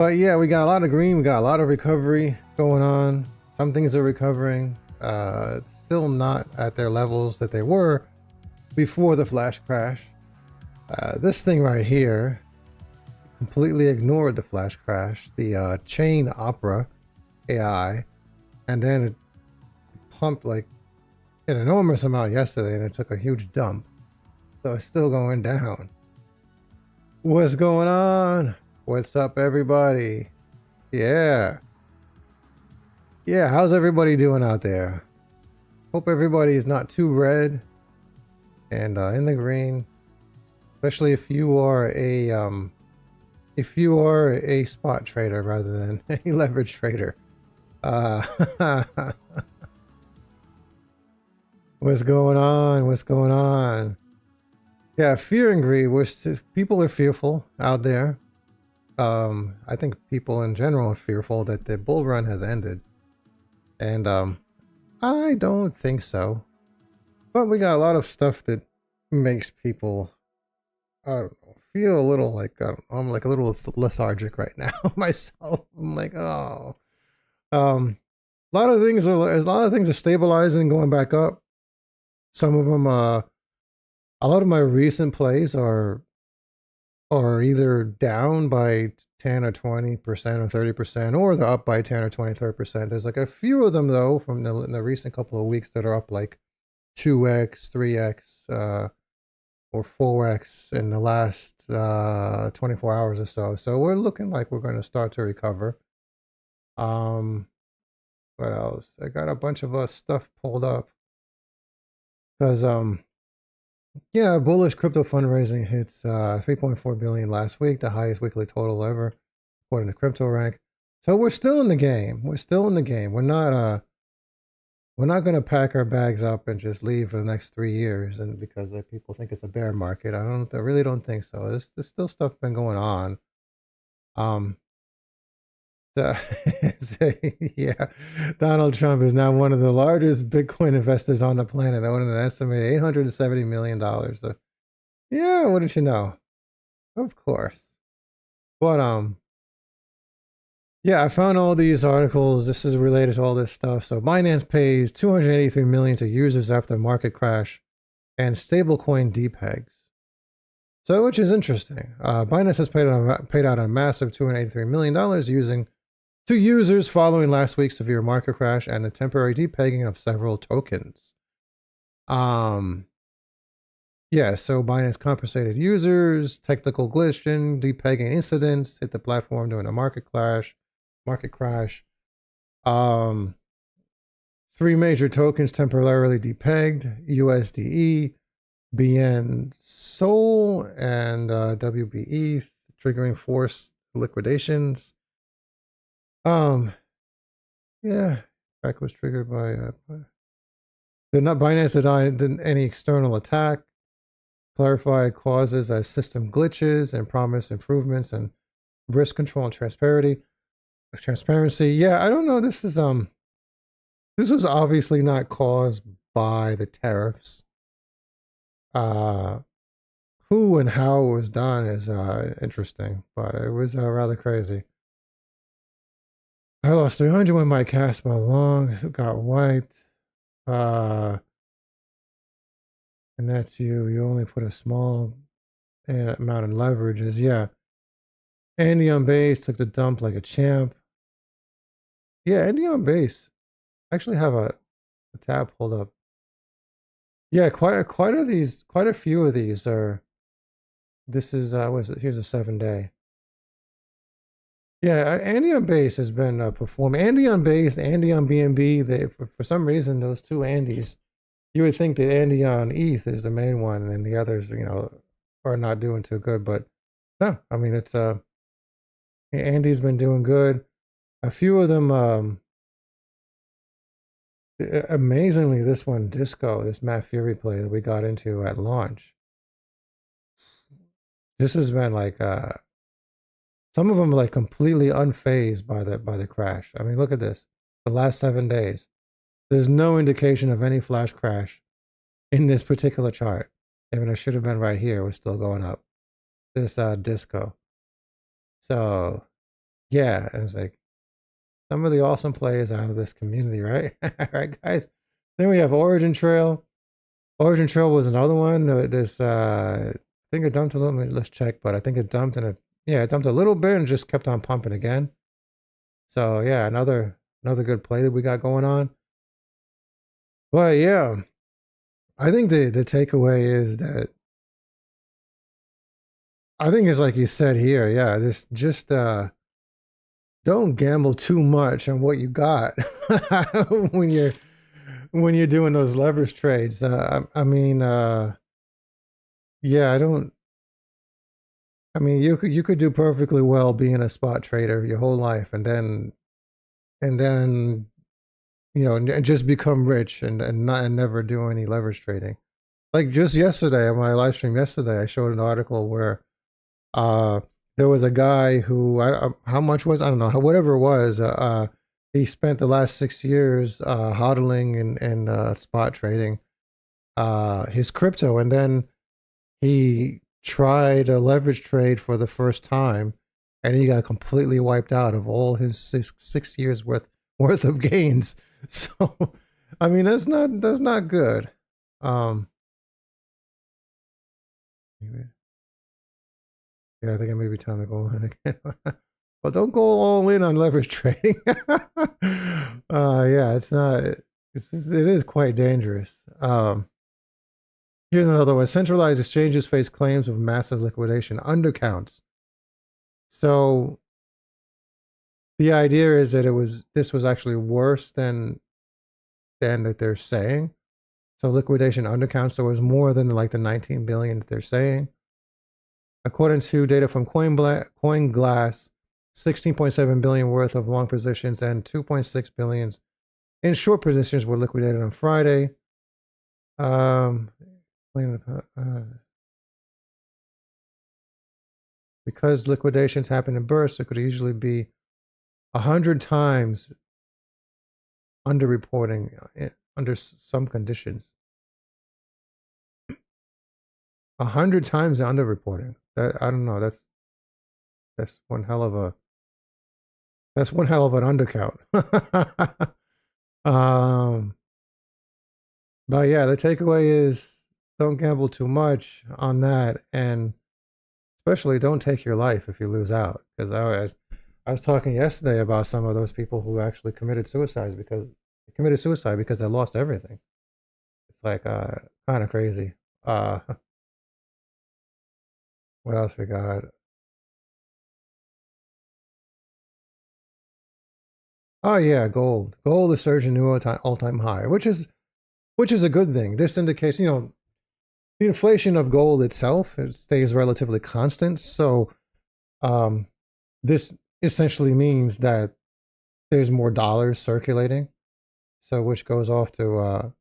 But yeah, we got a lot of green. We got a lot of recovery going on. Some things are recovering. Still not at their levels that they were before the flash crash. This thing right here completely ignored the flash crash, the chain opera AI, and then it pumped like an enormous amount yesterday, and it took a huge dump. So it's still going down. What's going on? What's up, everybody? Yeah, how's everybody doing out there? Hope everybody is not too red and in the green, especially if you are a spot trader rather than a leverage trader. What's going on? What's going on? Yeah, fear and greed. People are fearful out there. I think people in general are fearful that the bull run has ended, and I don't think so. But we got a lot of stuff that makes people, I don't know, feel a little like I'm like a little lethargic right now myself. I'm like, oh, a lot of things are stabilizing, going back up. Some of them, a lot of my recent plays are either down by 10 or 20% or 30%, or they're up by 10 or 20, 30%. There's like a few of them though from in the recent couple of weeks that are up like 2x, 3x, or 4x in the last 24 hours or so. So we're looking like we're going to start to recover. What else? I got a bunch of stuff pulled up because yeah, bullish crypto fundraising hits 3.4 billion last week, the highest weekly total ever, according to CryptoRank. So we're still in the game. We're still in the game. We're not going to pack our bags up and just leave for the next 3 years, and because people think it's a bear market. I really don't think so. There's still stuff been going on. Yeah, Donald Trump is now one of the largest Bitcoin investors on the planet, owning an estimated $870 million. So, yeah, wouldn't you know? Of course. But yeah, I found all these articles. This is related to all this stuff. So Binance pays $283 million to users after market crash, and stablecoin depegs. So, which is interesting. Binance has paid out a massive $283 million to users following last week's severe market crash and the temporary depegging of several tokens. Yeah, so Binance compensated users, technical glitching, depegging incidents hit the platform during a market crash. 3 major tokens temporarily depegged: USDE, BN Sol, and WBE, triggering forced liquidations. Yeah, crack was triggered by Binance denied any external attack, clarified causes as system glitches, and promised improvements and risk control and transparency. Yeah, I don't know. This was obviously not caused by the tariffs. Who and how it was done is interesting, but it was rather crazy. I lost 300 when my cash by long got wiped. And that's you. You only put a small amount of leverages. Yeah. Andy on base took the dump like a champ. Yeah, Andy on base. I actually have a tab pulled up. Yeah, quite a few of these are. This is what is it? Here's a 7-day. Yeah, Andy on base has been performing. Andy on base, Andy on BNB. They for some reason those two Andys. You would think that Andy on ETH is the main one, and the others, are not doing too good. But no, I mean it's Andy's been doing good. A few of them, amazingly, this one, Disco, this Matt Fury play that we got into at launch. This has been like some of them are like completely unfazed by the crash. I mean, look at this. The last 7 days. There's no indication of any flash crash in this particular chart. Even it should have been right here. We're still going up. This Disco. So yeah, and it's like some of the awesome players out of this community, right? All right, guys. Then we have Origin Trail. Origin Trail was another one. This I think it dumped a little bit. Let's check, but I think it dumped it dumped a little bit and just kept on pumping again. So yeah, another good play that we got going on. But yeah, I think the takeaway is that I think it's like you said here, yeah, this just don't gamble too much on what you got when you're doing those leverage trades. I mean, yeah, I mean, you could do perfectly well being a spot trader your whole life, and then you know, and just become rich and never do any leverage trading. Like just yesterday on my live stream yesterday, I showed an article where there was a guy who how much was, I don't know, whatever it was, he spent the last 6 years hodling and spot trading his crypto, and then he tried a leverage trade for the first time, and he got completely wiped out of all his six years worth of gains. So I mean, that's not good. Yeah, I think it may be time to go all in again. But don't go all in on leverage trading. Yeah, it's not. It is quite dangerous. Here's another one. Centralized exchanges face claims of massive liquidation undercounts. So the idea is that this was actually worse than that they're saying. So liquidation undercounts. There was more than like the 19 billion that they're saying. According to data from CoinGlass, 16.7 billion worth of long positions and 2.6 billion in short positions were liquidated on Friday. Because liquidations happen in bursts, it could usually be 100 times underreporting under some conditions. 100 times underreporting. That, I don't know. That's one hell of an undercount. But yeah, the takeaway is don't gamble too much on that, and especially don't take your life if you lose out. Because I was talking yesterday about some of those people who actually committed suicide because they lost everything. It's like kind of crazy. What else we got? Oh yeah, gold. Gold is surging new all-time high, which is a good thing. This indicates, you know, the inflation of gold itself, it stays relatively constant. So this essentially means that there's more dollars circulating. So which goes off to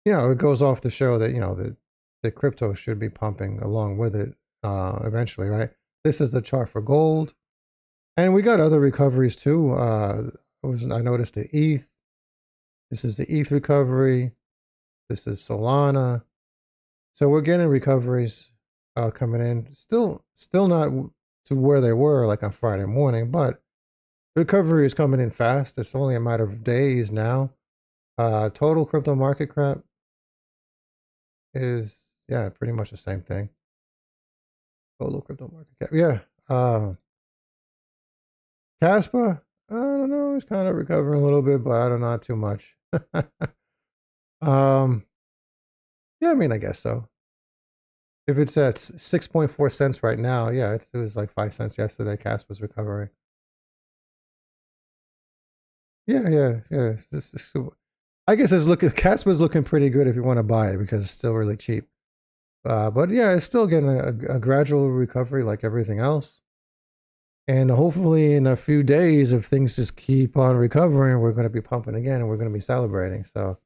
you know, it goes off to show that, you know, the crypto should be pumping along with it eventually, right? This is the chart for gold. And we got other recoveries too. I noticed the ETH. This is the ETH recovery. This is Solana. So we're getting recoveries coming in. Still not to where they were like on Friday morning, but recovery is coming in fast. It's only a matter of days now. Total crypto market cap is, yeah, pretty much the same thing. Total crypto market cap. Yeah. Caspa, I don't know, it's kind of recovering a little bit, but I don't know, not too much. Yeah, I mean, I guess so. If it's at 6.4 cents right now, yeah, it was like 5 cents yesterday. Caspa's recovering. Yeah. I guess Caspa's looking pretty good if you want to buy it because it's still really cheap. But yeah, it's still getting a gradual recovery like everything else. And hopefully in a few days, if things just keep on recovering, we're going to be pumping again and we're going to be celebrating. So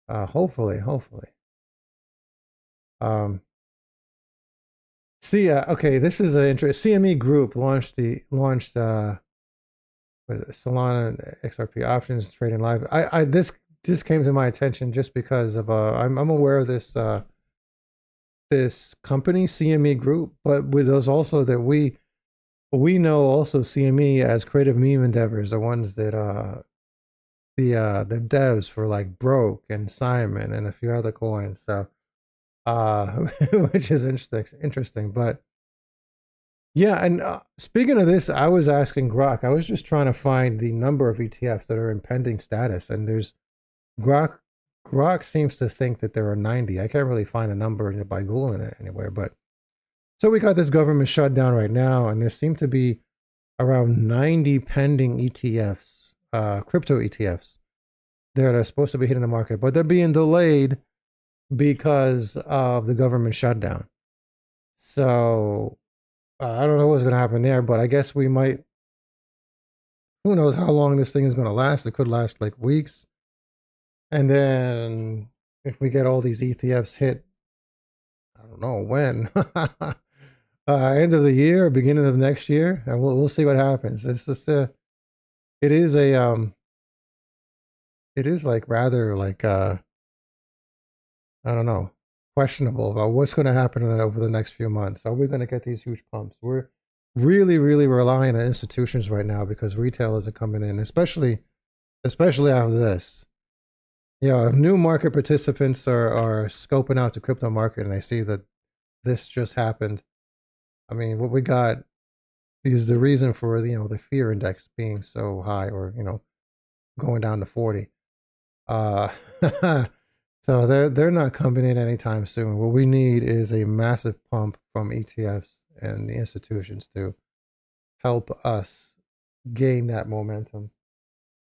hopefully. Okay, this is an interesting. CME Group launched Solana XRP options trading live. This came to my attention just because of I'm aware of this this company CME Group, but with those also that we we know also CME as Creative Meme Endeavors, the ones that the devs for like Broke and Simon and a few other coins. So which is interesting. But yeah, and speaking of this, I was asking Grok. I was just trying to find the number of ETFs that are in pending status, and there's Grok. Grok seems to think that there are 90. I can't really find the number by googling it anywhere. But so we got this government shutdown right now, and there seem to be around 90 pending ETFs, crypto ETFs, that are supposed to be hitting the market, but they're being delayed because of the government shutdown. So I don't know what's going to happen there, but I guess we might. Who knows how long this thing is going to last? It could last like weeks. And then if we get all these ETFs hit, I don't know when, end of the year, beginning of next year, and we'll see what happens. It's just it is it is like rather like I don't know, questionable about what's going to happen over the next few months. Are we going to get these huge pumps? We're really, really relying on institutions right now because retailers are coming in, especially after this. You know, if new market participants are scoping out the crypto market and they see that this just happened, I mean, what we got is the reason for the fear index being so high, or going down to 40. So they're not coming in anytime soon. What we need is a massive pump from ETFs and the institutions to help us gain that momentum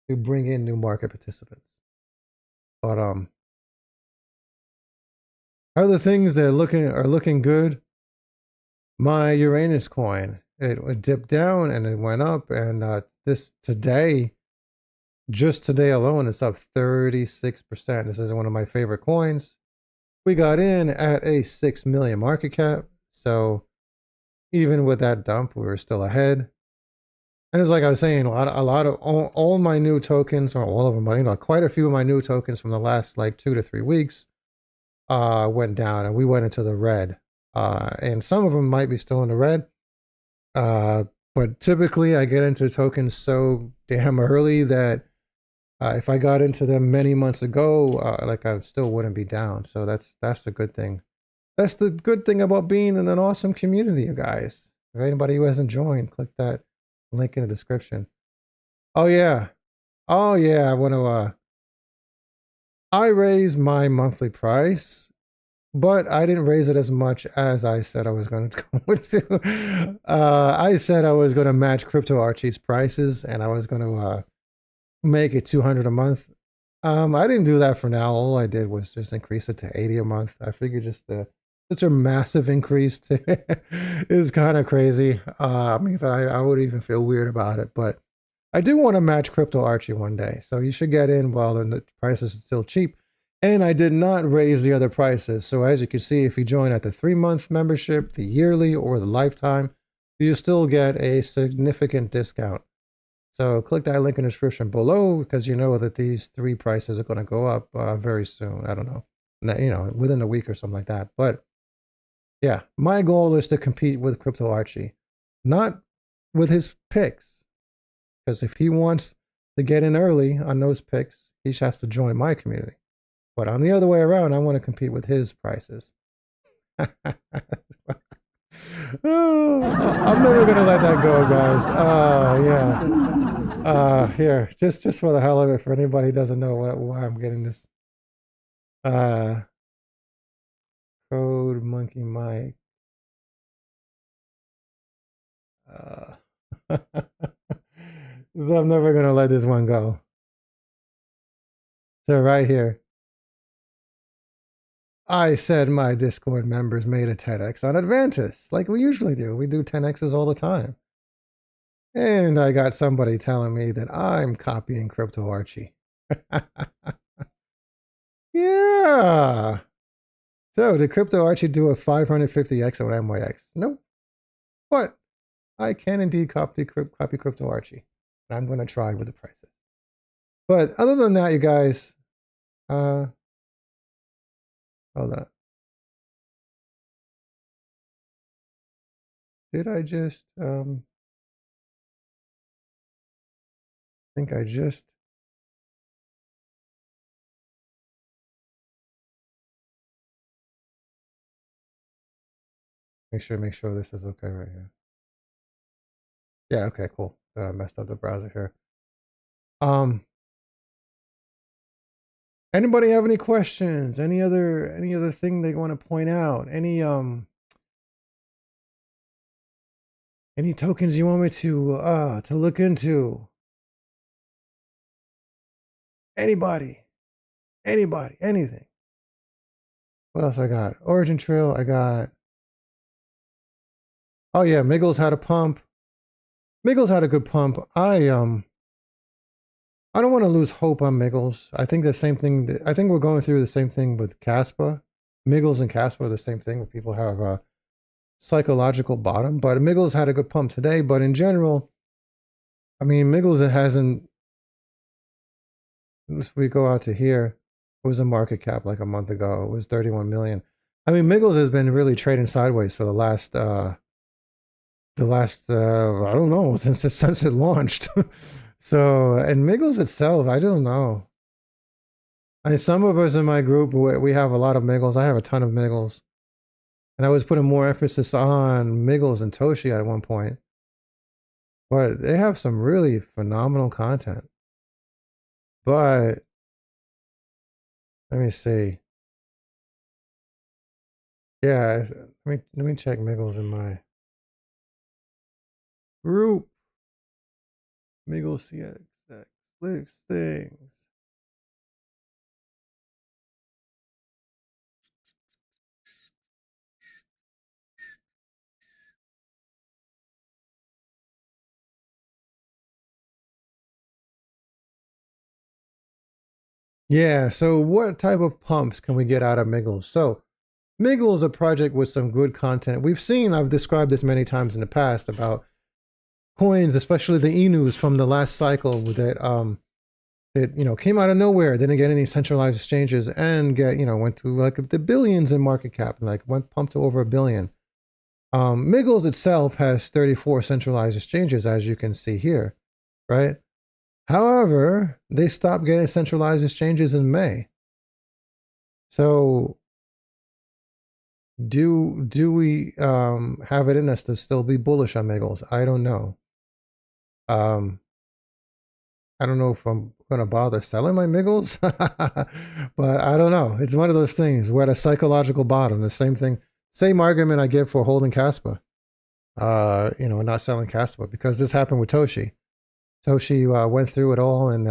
to bring in new market participants. But other things that are looking good. My Uranus coin, it dipped down and it went up, and just today alone, it's up 36%. This is one of my favorite coins. We got in at a 6 million market cap, so even with that dump, we were still ahead. And it's like I was saying, a lot of all my new tokens, or all of them, but quite a few of my new tokens from the last like 2 to 3 weeks went down, and we went into the red. And some of them might be still in the red. But typically I get into tokens so damn early that if I got into them many months ago, like I still wouldn't be down. So that's the good thing. That's the good thing about being in an awesome community, you guys. If anybody who hasn't joined, click that link in the description. Oh yeah. Oh yeah, I want to I raised my monthly price, but I didn't raise it as much as I said I was going to do. I said I was going to match Crypto Archie's prices, and I was going to make it $200 a month. I didn't do that for now. All I did was just increase it to $80 a month. I figured just such a massive increase is kind of crazy. I mean, I would even feel weird about it, but I do want to match Crypto Archie one day. So you should get in while the prices are still cheap. And I did not raise the other prices. So as you can see, if you join at the 3-month membership, the yearly, or the lifetime, you still get a significant discount. So click that link in the description below, because you know that these 3 prices are going to go up very soon. I don't know, within a week or something like that. But yeah, my goal is to compete with Crypto Archie, not with his picks. Because if he wants to get in early on those picks, he just has to join my community. But on the other way around, I want to compete with his prices. Oh, I'm never gonna let that go, guys. Oh yeah. Here, just for the hell of it, for anybody who doesn't know why I'm getting this. Code Monkey Mike. So I'm never gonna let this one go. So right here, I said my Discord members made a 10x on Advantis, like we usually do. We do 10x's all the time. And I got somebody telling me that I'm copying Crypto Archie. Yeah. So did Crypto Archie do a 550x on MYX? Nope. But I can indeed copy Crypto Archie. And I'm going to try with the prices. But other than that, you guys, hold on. Did I just think I just make sure this is okay right here. Yeah, okay, cool. I messed up the browser here. Anybody have any questions? Any other thing they want to point out? Any tokens you want me to look into? Anybody, anything. What else I got? Origin Trail, I got. Oh yeah, Miggles had a pump. Miggles had a good pump. I don't want to lose hope on Miggles. I think the same thing. I think we're going through the same thing with Caspa. Miggles and Caspa are the same thing, where people have a psychological bottom. But Miggles had a good pump today. But in general, I mean, Miggles, it hasn't. If we go out to here, it was a market cap like a month ago. It was 31 million. I mean, Miggles has been really trading sideways for the last I don't know, since it launched. So, and Miggles itself, I don't know. Some of us in my group, we have a lot of Miggles. I have a ton of Miggles. And I was putting more emphasis on Miggles and Toshi at one point. But they have some really phenomenal content. But let me see. Yeah, let me check Miggles in my group. Miggles CX listings. Yeah, so what type of pumps can we get out of Miggles? So Miggle is a project with some good content. I've described this many times in the past about coins, especially the Inus from the last cycle that came out of nowhere, didn't get any centralized exchanges, and went to like the billions in market cap, and like went pumped to over $1 billion. Miggles itself has 34 centralized exchanges, as you can see here, right? However, they stopped getting centralized exchanges in May. So do we have it in us to still be bullish on Miggles? I don't know. I don't know if I'm gonna bother selling my Miggles, but I don't know. It's one of those things. We're at a psychological bottom. The same argument I give for holding Caspa, not selling Caspa, because this happened with Toshi. Toshi went through it all, and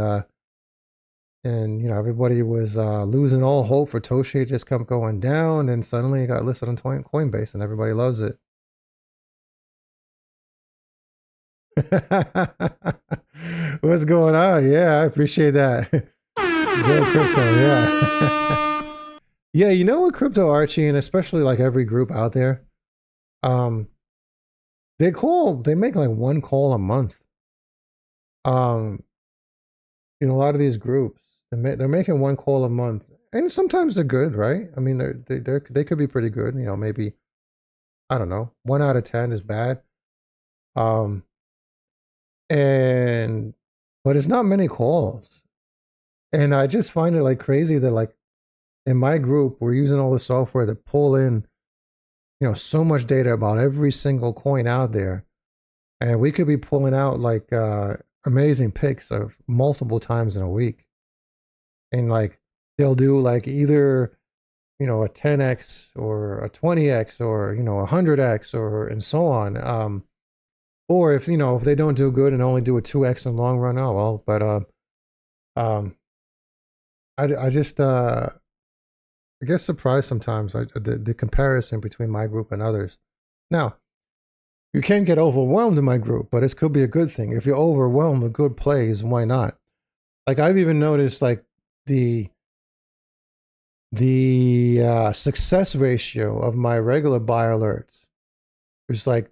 everybody was losing all hope for Toshi. It just kept going down, and suddenly it got listed on Coinbase, and everybody loves it. What's going on? Yeah, I appreciate that. Crypto, yeah. Yeah, you know what, Crypto Archie, and especially like every group out there, they make like one call a month. A lot of these groups, they're making one call a month, and sometimes they're good, right? I mean, they could be pretty good. Maybe, I don't know, 1 out of 10 is bad. But it's not many calls, and I just find it like crazy that like in my group we're using all the software to pull in, so much data about every single coin out there, and we could be pulling out like amazing picks of multiple times in a week, and like they'll do like either a 10x or a 20x or a 100x or and so on. Or if if they don't do good and only do a 2x in the long run, oh well. But I just I get surprised sometimes the comparison between my group and others. Now, you can get overwhelmed in my group, but it could be a good thing. If you're overwhelmed with good plays, why not? Like I've even noticed like the success ratio of my regular buy alerts, which is like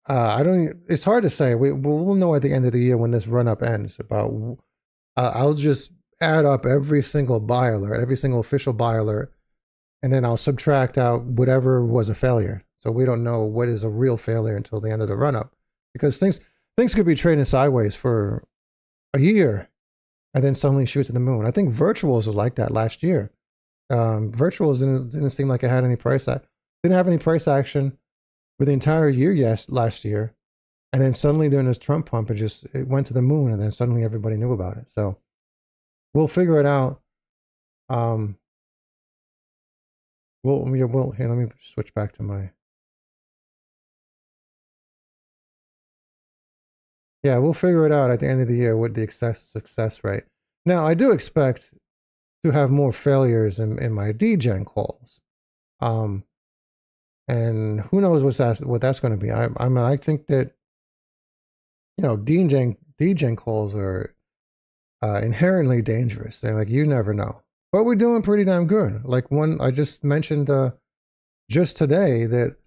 it's hard to say. We'll know at the end of the year when this run up ends about I'll just add up every single buy alert, every single official buy alert, and then I'll subtract out whatever was a failure. So we don't know what is a real failure until the end of the run up, because things could be trading sideways for a year and then suddenly shoot to the moon. I think virtuals was like that last year. Virtuals didn't seem like it had any didn't have any price action for the entire year last year. And then suddenly during this Trump pump, it went to the moon, and then suddenly everybody knew about it. So we'll figure it out. We'll here. Let me switch back to my. Yeah, we'll figure it out at the end of the year with the success rate. Now, I do expect to have more failures in my DGen calls. And who knows what that's going to be. I think that, DGen calls are inherently dangerous. And like, you never know. But we're doing pretty damn good. Like one, I just mentioned just today that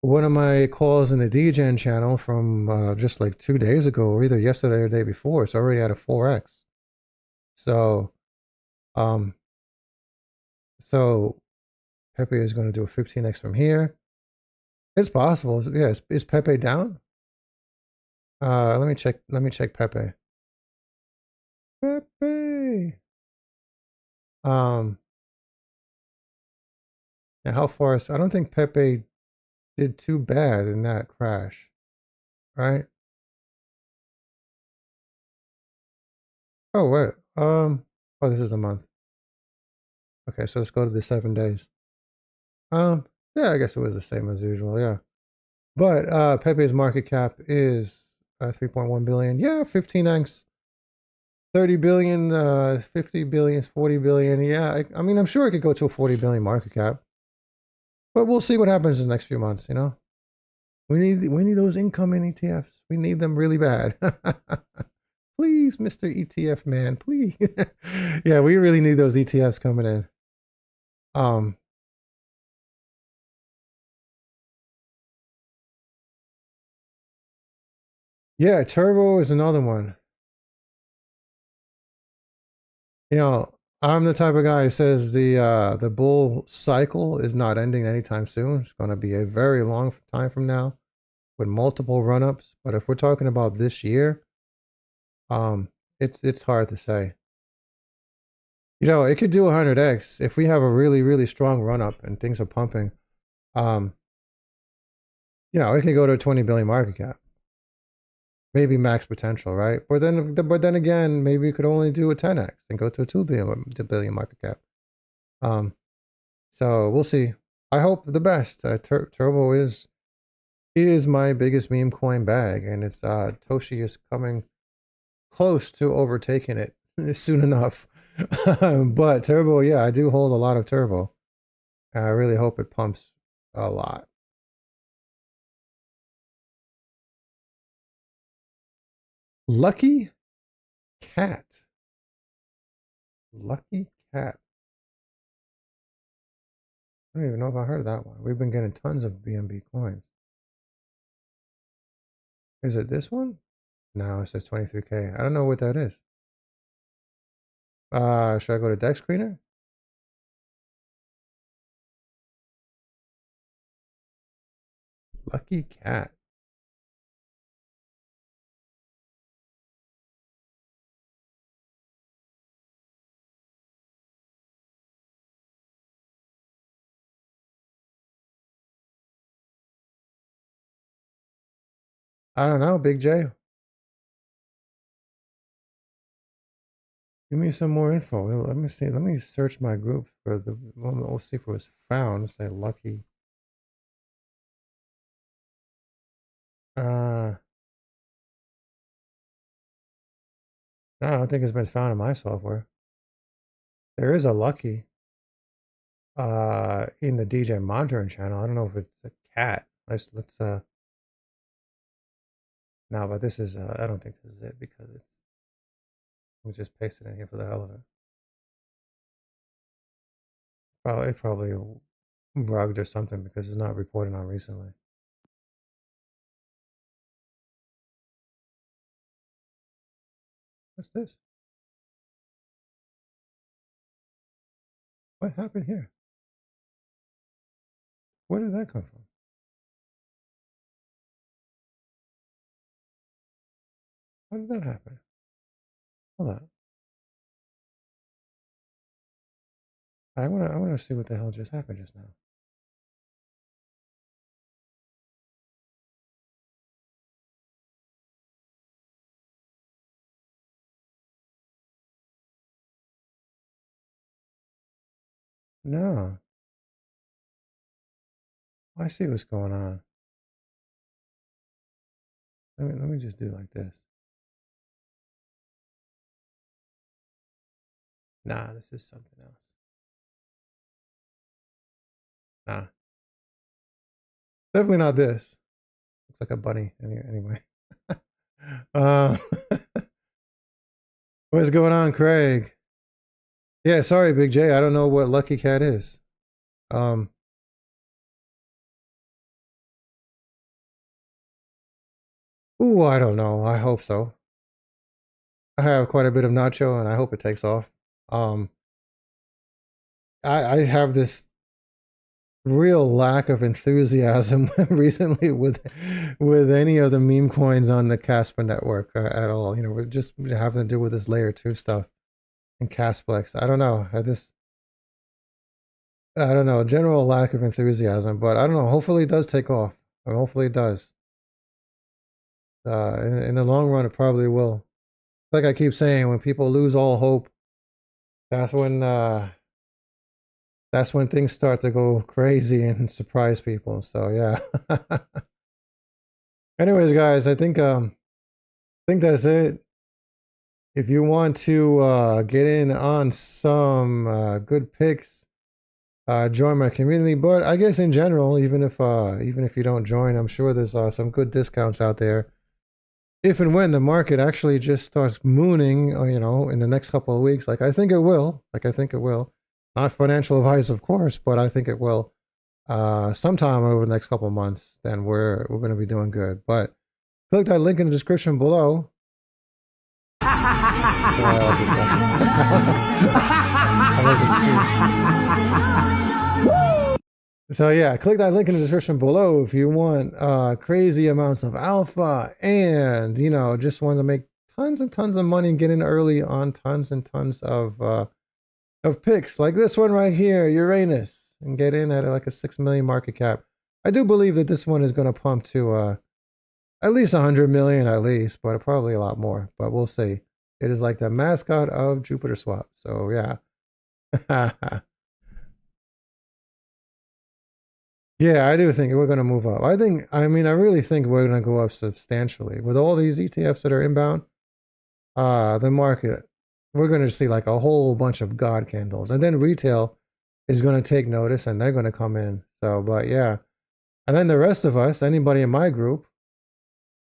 one of my calls in the DGen channel from just like 2 days ago, or either yesterday or the day before, it's already at a 4x. So, so Pepe is going to do a 15x from here. It's possible. Yeah, is Pepe down? Let me check. Let me check Pepe. Pepe. And how far is? I don't think Pepe did too bad in that crash, right? Oh wait. Oh, this is a month. Okay, so let's go to the 7 days. Yeah, I guess it was the same as usual. Yeah, but Pepe's market cap is 3.1 billion. Yeah, 15x, 30 billion, 50 billion, 40 billion. Yeah, I mean, I'm sure it could go to a 40 billion market cap, but we'll see what happens in the next few months. We need those incoming ETFs. We need them really bad. Please, Mr. ETF man, please. Yeah, we really need those ETFs coming in. Yeah, Turbo is another one. I'm the type of guy who says the bull cycle is not ending anytime soon. It's going to be a very long time from now with multiple run-ups. But if we're talking about this year, it's hard to say. It could do 100x if we have a really, really strong run-up and things are pumping. It can go to a 20 billion market cap. Maybe max potential, right? But then again, maybe you could only do a 10x and go to a 2 billion market cap. So we'll see. I hope the best. Turbo is my biggest meme coin bag, and it's Toshi is coming close to overtaking it soon enough. But Turbo, yeah, I do hold a lot of Turbo. I really hope it pumps a lot. Lucky Cat. Lucky Cat. I don't even know if I heard of that one. We've been getting tons of BNB coins. Is it this one? No, it says 23K. I don't know what that is. Should I go to Dex Screener? Lucky Cat. I don't know, Big J. Give me some more info. Let me see. Let me search my group for the. We'll see if it was found. Say Lucky. No, I don't think it's been found in my software. There is a Lucky in the DJ monitoring channel. I don't know if it's a cat. Let's no, but this is I don't think this is it because it's we just pasted it in here for the hell of it. Probably bugged or something because it's not reported on recently. What's this? What happened here? Where did that come from? How did that happen? Hold on. I wanna see what the hell just happened just now. No. I see what's going on. Let me just do it like this. Nah, this is something else. Nah. Definitely not this. Looks like a bunny anyway. What's going on, Craig? Yeah, sorry, Big J. I don't know what Lucky Cat is. Ooh, I don't know. I hope so. I have quite a bit of nacho, and I hope it takes off. I have this real lack of enthusiasm recently with any of the meme coins on the Casper network at all. You know, we're just having to do with this layer 2 stuff and Casplex. I don't know. I don't know, general lack of enthusiasm, but I don't know. Hopefully it does take off. I mean, hopefully it does. In the long run, it probably will. Like I keep saying, when people lose all hope, that's when things start to go crazy and surprise people. So yeah. Anyways, guys, I think that's it. If you want to get in on some good picks, join my community. But I guess in general, even if you don't join, I'm sure there's some good discounts out there. If and when the market actually just starts mooning, you know, in the next couple of weeks, like I think it will. Not financial advice, of course, but I think it will. Sometime over the next couple of months, then we're going to be doing good. But click that link in the description below. So yeah, click that link in the description below if you want crazy amounts of alpha and, you know, just want to make tons and tons of money and get in early on tons and tons of picks like this one right here, Uranus, and get in at like a 6 million market cap. I do believe that this one is going to pump to at least 100 million at least, but probably a lot more, but we'll see. It is like the mascot of Jupiter Swap. So yeah. Yeah, I do think we're going to move up. I really think we're going to go up substantially. With all these ETFs that are inbound, the market, we're going to see like a whole bunch of God candles. And then retail is going to take notice and they're going to come in. So, but yeah. And then the rest of us, anybody in my group,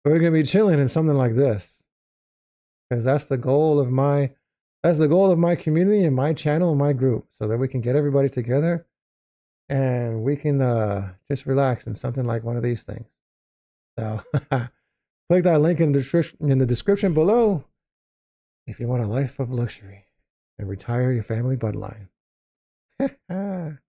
we're going to be chilling in something like this. Because that's the goal of my community and my channel and my group. So that we can get everybody together and we can just relax in something like one of these things. So click that link in the description below if you want a life of luxury and retire your family bloodline. Come on,